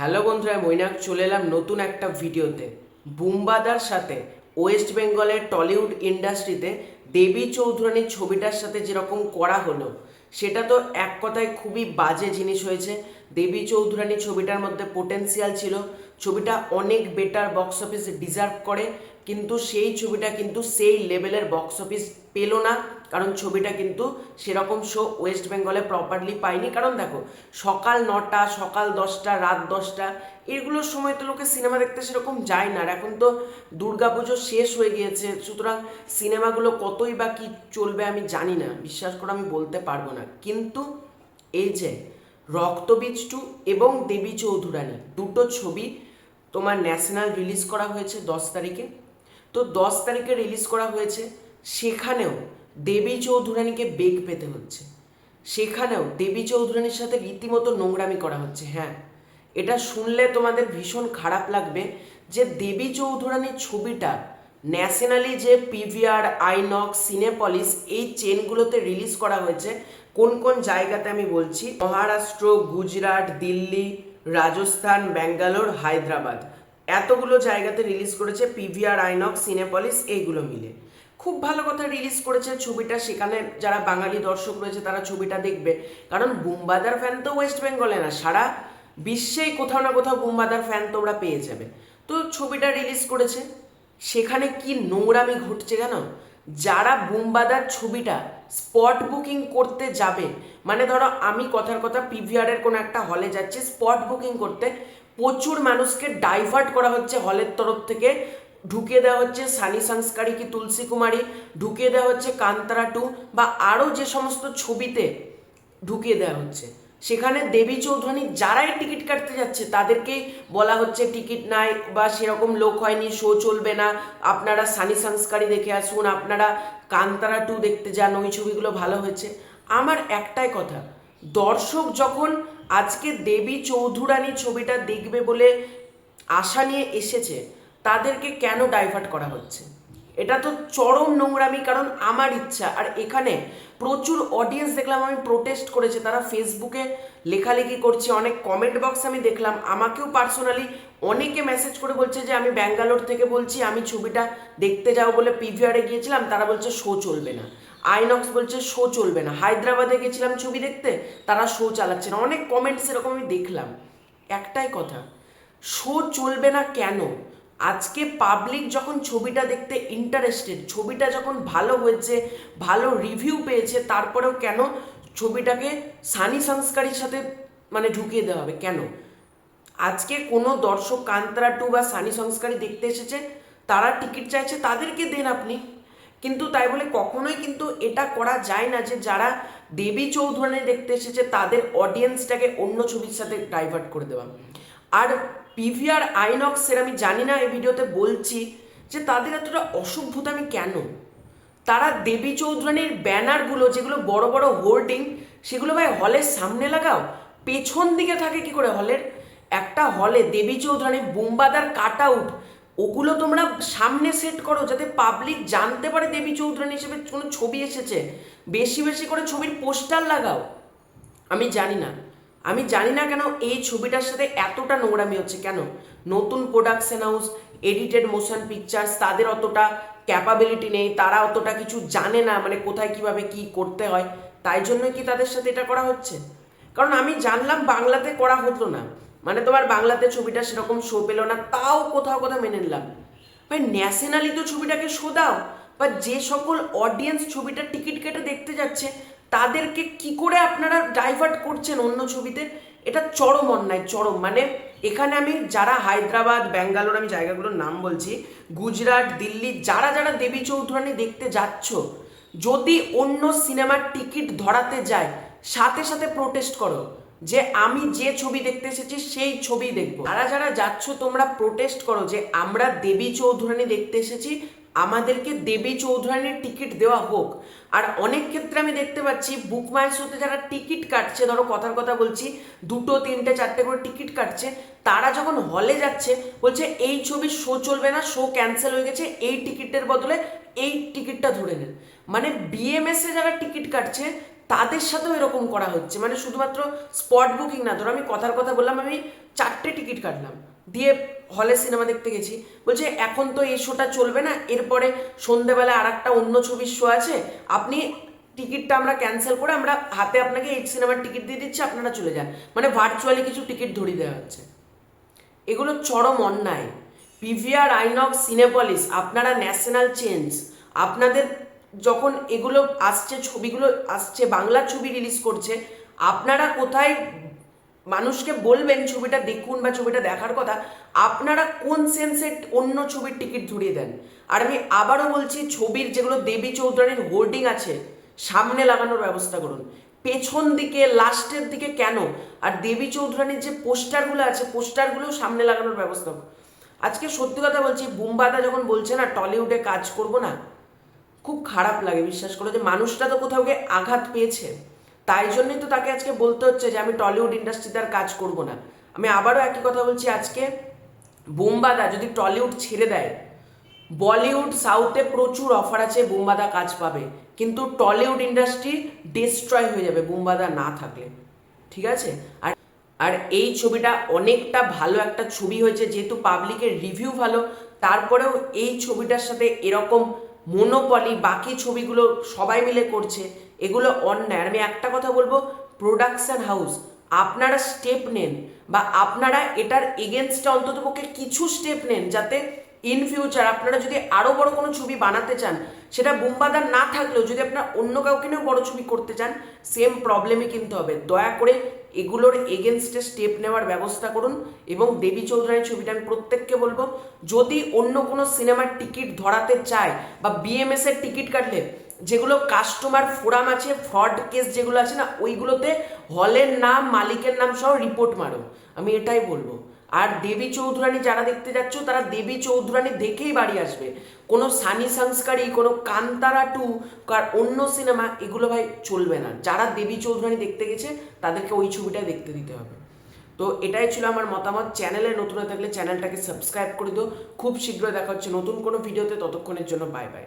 Hello বন্ধুরা, মৈনাক চলে এলাম নতুন একটা ভিডিওতে। বুম্বাদার সাথে ওয়েস্ট বেঙ্গলের টলিউড ইন্ডাস্ট্রিতে দেবী চৌধুরানীর ছবিটার সাথে যেরকম করা হলো, সেটা তো এক কথায় খুবই বাজে জিনিস হয়েছে। দেবী চৌধুরানী ছবিটার মধ্যে পোটেন্সিয়াল ছিল, ছবিটা অনেক বেটার বক্স অফিস ডিজার্ভ করে, কিন্তু সেই ছবিটা কিন্তু সেই লেভেলের বক্স অফিস পেল না। কারণ ছবিটা কিন্তু সেরকম শো ওয়েস্ট বেঙ্গলে প্রপারলি পায়নি। কারণ দেখো, সকাল 9টা, সকাল 10টা, রাত 10টা এগুলোর সময় তো লোকে সিনেমা দেখতে সেরকম যায় না। আর এখন তো দুর্গাপুজো শেষ হয়ে গিয়েছে, সুতরাং সিনেমাগুলো কতই বা কি চলবে আমি জানি না, বিশ্বাস করে আমি বলতে পারবো না। কিন্তু এই যে রক্তবীজ 2 এবং দেবী চৌধুরানী দুটো ছবি তোমার ন্যাশনাল রিলিজ করা হয়েছে 10 তারিখে। তো 10 তারিখে রিলিজ করা হয়েছে, সেখানেও দেবী চৌধুরানীকে বেগ পেতে হচ্ছে, সেখানেও দেবী চৌধুরানীর সাথে রীতিমতো নোংরামি করা হচ্ছে। হ্যাঁ, এটা শুনলে তোমাদের ভীষণ খারাপ লাগবে যে দেবী চৌধুরানীর ছবিটা ন্যাশনালি যে পিভিআর, আইনক্স, সিনেপলিস এই চেনগুলোতে রিলিজ করা হয়েছে। কোন কোন জায়গাতে আমি বলছি: মহারাষ্ট্র, গুজরাট, দিল্লি, রাজস্থান, ব্যাঙ্গালোর, হায়দ্রাবাদ, এতগুলো জায়গাতে রিলিজ করেছে পিভিআর, আইনক্স, সিনেপলিস এইগুলো মিলে। খুব ভালো কথা, রিলিজ করেছে ছবিটা, সেখানে যারা বাঙালি দর্শক রয়েছে তারা ছবিটা দেখবে। কারণ বুম্বাদার ফ্যান তো ওয়েস্ট বেঙ্গলে না, সারা বিশ্বেই কোথাও না কোথাও বুম্বাদার ফ্যান তোমরা পেয়ে যাবে। তো ছবিটা রিলিজ করেছে, সেখানে কি নোংরামি ঘটছে জানো? যারা বুম্বাদার ছবিটা স্পট বুকিং করতে যাবে, মানে ধরো আমি কথার কথা পিভিআর এর কোনো একটা হলে যাচ্ছি স্পট বুকিং করতে, প্রচুর মানুষকে ডাইভার্ট করা হচ্ছে হলের তরফ থেকে। ঢুকিয়ে দেওয়া হচ্ছে সানি সংস্কারী কি তুলসী কুমারী, ঢুকিয়ে দেওয়া হচ্ছে কান্তারা 2 বা আরও যে সমস্ত ছবিতে ঢুকিয়ে দেওয়া হচ্ছে। সেখানে দেবী চৌধুরানী যারাই টিকিট কাটতে যাচ্ছে তাদেরকেই বলা হচ্ছে টিকিট নাই বা সেরকম লোক হয়নি, শো চলবে না, আপনারা সানি সংস্কারী দেখে আসুন, আপনারা কান্তারা 2 দেখতে যান, ওই ছবিগুলো ভালো হয়েছে। আমার একটাই কথা, দর্শক যখন আজকে দেবী চৌধুরানী ছবিটা দেখবে বলে আশা নিয়ে এসেছে, তাদেরকে কেন ডাইভার্ট করা হচ্ছে? এটা তো চরম নোংরামি। কারণ আমার ইচ্ছা, আর এখানে প্রচুর অডিয়েন্স দেখলাম, আমি প্রোটেস্ট করেছে, তারা ফেসবুকে লেখালেখি করছে, অনেক কমেন্ট বক্স আমি দেখলাম, আমাকেও পার্সোনালি অনেকে মেসেজ করে বলছে যে আমি ব্যাঙ্গালোর থেকে বলছি, আমি ছবিটা দেখতে যাও বলে পিভিআরে গিয়েছিলাম, তারা বলছে শো চলবে না, আইনক্স বলছে শো চলবে না, হায়দ্রাবাদে গেছিলাম ছবি দেখতে, তারা শো চালাচ্ছে না। অনেক কমেন্টস এরকম আমি দেখলাম। একটাই কথা, শো চলবে না কেন? আজকে পাবলিক যখন ছবিটা দেখতে ইন্টারেস্টেড, ছবিটা যখন ভালো হয়েছে, ভালো রিভিউ পেয়েছে, তারপরেও কেন ছবিটাকে সানি সংস্কারীর সাথে মানে ঢুকিয়ে দেওয়া হবে কেন? আজকে কোনো দর্শক কান্তারা 2 বা সানি সংস্কারী দেখতে এসেছে, তারা টিকিট চাইছে, তাদেরকে দেন আপনি। কিন্তু তাই বলে কখনোই কিন্তু এটা করা যায় না যে যারা দেবী চৌধুরানী দেখতে এসেছে তাদের অডিয়েন্সটাকে অন্য ছবির সাথে ডাইভার্ট করে দেওয়া। আর পিভিআর, আইনক্সের আমি জানি না, এই ভিডিওতে বলছি যে তাদের এতটা অসভ্যতামি কেন? তারা দেবী চৌধুরানীর ব্যানারগুলো, যেগুলো বড় বড় হোর্ডিং, সেগুলো ভাই হলের সামনে লাগাও, পেছন দিকে থাকে কি করে হলের? একটা হলে দেবী চৌধুরানী, বুম্বাদার কাট আউট, ওগুলো তোমরা সামনে সেট করো যাতে পাবলিক জানতে পারে দেবী চৌধুরানী হিসেবে কোনো ছবি এসেছে। বেশি বেশি করে ছবির পোস্টার লাগাও। আমি জানি না কেন এই ছবিটার সাথে এতটা নোংরামি হচ্ছে কেন? নতুন production house, edited motion pictures, তাদের অতটা ক্যাপাবিলিটি নেই, তারা অতটা কিছু জানে না, মানে কোথায় কিভাবে কি করতে হয়, তাই জন্যই কি তাদের সাথে এটা করা হচ্ছে? কারণ আমি জানলাম বাংলাতে করা হতো না, মানে তোমার বাংলাতে ছবিটা সেরকম শো পেল না, তাও কোথাও কোথাও মেনে নিলাম। ভাই ন্যাশনালি তো ছবিটাকে শো দাও, বা যে সকল অডিয়েন্স ছবিটা টিকিট কেটে দেখতে যাচ্ছে তাদেরকে কি করে আপনারা ডাইভার্ট করছেন অন্য ছবিতে? এটা চরম অন্যায়, চরম। মানে এখানে আমি যারা হায়দ্রাবাদ, ব্যাঙ্গালোর, আমি জায়গাগুলোর নাম বলছি, গুজরাট, দিল্লি, যারা যারা দেবী চৌধুরানী দেখতে যাচ্ছ, যদি অন্য সিনেমার টিকিট ধরাতে যায়, সাথে সাথে প্রোটেস্ট করো যে আমি যে ছবি দেখতে এসেছি সেই ছবি দেখবো। যারা যারা যাচ্ছ তোমরা প্রোটেস্ট করো যে আমরা দেবী চৌধুরানী দেখতে এসেছি, আমাদেরকে দেবী চৌধুরানীর টিকিট দেওয়া হোক। আর অনেক ক্ষেত্রে আমি দেখতে পাচ্ছি বুক মাই শোতে যারা টিকিট কাটছে, ধরো কথার কথা বলছি, 2, 3, 4 করে টিকিট কাটছে, তারা যখন হলে যাচ্ছে বলছে এই ছবির শো চলবে না, শো ক্যান্সেল হয়ে গেছে, এই টিকিটের বদলে এই টিকিটটা ধরে নেন। মানে বিএমএস এ যারা টিকিট কাটছে তাদের সাথেও এরকম করা হচ্ছে। মানে শুধুমাত্র স্পট বুকিং না, ধরো আমি কথার কথা বললাম, আমি 4টে টিকিট কাটলাম, দিয়ে হলে সিনেমা দেখতে গেছি, বলছে এখন তো এই শোটা চলবে না, এরপরে সন্ধেবেলা আর একটা অন্য ছবির শো আছে, আপনি টিকিটটা আমরা ক্যান্সেল করে আমরা হাতে আপনাকে এই সিনেমার টিকিট দিয়ে দিচ্ছি, আপনারা চলে যান। মানে ভার্চুয়ালি কিছু টিকিট ধরিয়ে দেওয়া হচ্ছে। এগুলো চরম অন্যায়। পিভিআর, আইনক্স, সিনেপলিস, আপনারা ন্যাশনাল চেঞ্জ, আপনাদের যখন এগুলো আসছে, ছবিগুলো আসছে, বাংলার ছবি রিলিজ করছে, আপনারা কোথায় মানুষকে বলবেন ছবিটা দেখুন বা ছবিটা দেখার কথা, আপনারা কোন সেন্সে অন্য ছবির টিকিট ধরিয়ে দেন? আর আমি আবারও বলছি, ছবির যেগুলো দেবী চৌধুরানীর হোর্ডিং আছে সামনে লাগানোর ব্যবস্থা করুন, পেছন দিকে লাস্টের দিকে কেন? আর দেবী চৌধুরানীর যে পোস্টারগুলো আছে, পোস্টারগুলোও সামনে লাগানোর ব্যবস্থা করুন। আজকে সত্যি কথা বলছি, বুম্বাদা যখন বলছে না টলিউডে কাজ করব না, খুব খারাপ লাগে বিশ্বাস করো, যে মানুষটা তো কোথাও গিয়ে আঘাত পেয়েছে, তাই জন্যই তো তাকে আজকে বলতে হচ্ছে যে আমি টলিউড ইন্ডাস্ট্রিতে আর কাজ করব না। আমি আবারও একই কথা বলছি, আজকে বুম্বাদা যদি টলিউড ছেড়ে দেয়, বলিউড সাউথে প্রচুর অফার আছে, বুম্বাদা কাজ পাবে, কিন্তু টলিউড ইন্ডাস্ট্রি ডিস্ট্রয় হয়ে যাবে বুম্বাদা না থাকলে, ঠিক আছে? আর আর এই ছবিটা অনেকটা ভালো একটা ছবি হয়েছে, যেহেতু পাবলিকের রিভিউ ভালো, তারপরেও এই ছবিটার সাথে এরকম মনোপলি বাকি ছবিগুলো সবাই মিলে করছে, এগুলো অন্যায়। আমি একটা কথা বলবো, প্রোডাকশন হাউস আপনারা স্টেপ নেন, বা আপনারা এটার এগেনস্টে অন্ততপক্ষে কিছু স্টেপ নেন, যাতে ইন ফিউচার আপনারা যদি আরও বড় কোনো ছবি বানাতে চান, সেটা বুম্বাদা না থাকলেও যদি আপনারা অন্য কাউকে নিয়েও বড় ছবি করতে চান, সেম প্রবলেমই কিন্তু হবে। দয়া করে এগুলোর এগেনস্টে স্টেপ নেওয়ার ব্যবস্থা করুন। এবং দেবী চৌধুরানীর ছবিটা আমি প্রত্যেককে বলবো, যদি অন্য কোনো সিনেমার টিকিট ধরাতে চায় বা বিএমএস এর টিকিট কাটলে যেগুলো কাস্টমার ফোরাম আছে, ফ্রড কেস যেগুলো আছে না, ওইগুলোতে হলের নাম, মালিকের নাম সহ রিপোর্ট মারো, আমি এটাই বলবো। আর দেবী চৌধুরানী যারা দেখতে যাচ্ছ, তারা দেবী চৌধুরানী দেখেই বাড়ি আসবে। কোনো সানি সংস্কারী, কোনো কান্তারা 2 আর অন্য সিনেমা, এগুলো ভাই চলবে না। যারা দেবী চৌধুরানী দেখতে গেছে তাদেরকে ওই ছবিটাই দেখতে দিতে হবে। তো এটাই ছিল আমার মতামত। চ্যানেলে নতুন হয়ে থাকলে চ্যানেলটাকে সাবস্ক্রাইব করে দিও। খুব শীঘ্রই দেখা হচ্ছে নতুন কোনো ভিডিওতে, ততক্ষণের জন্য বাই বাই।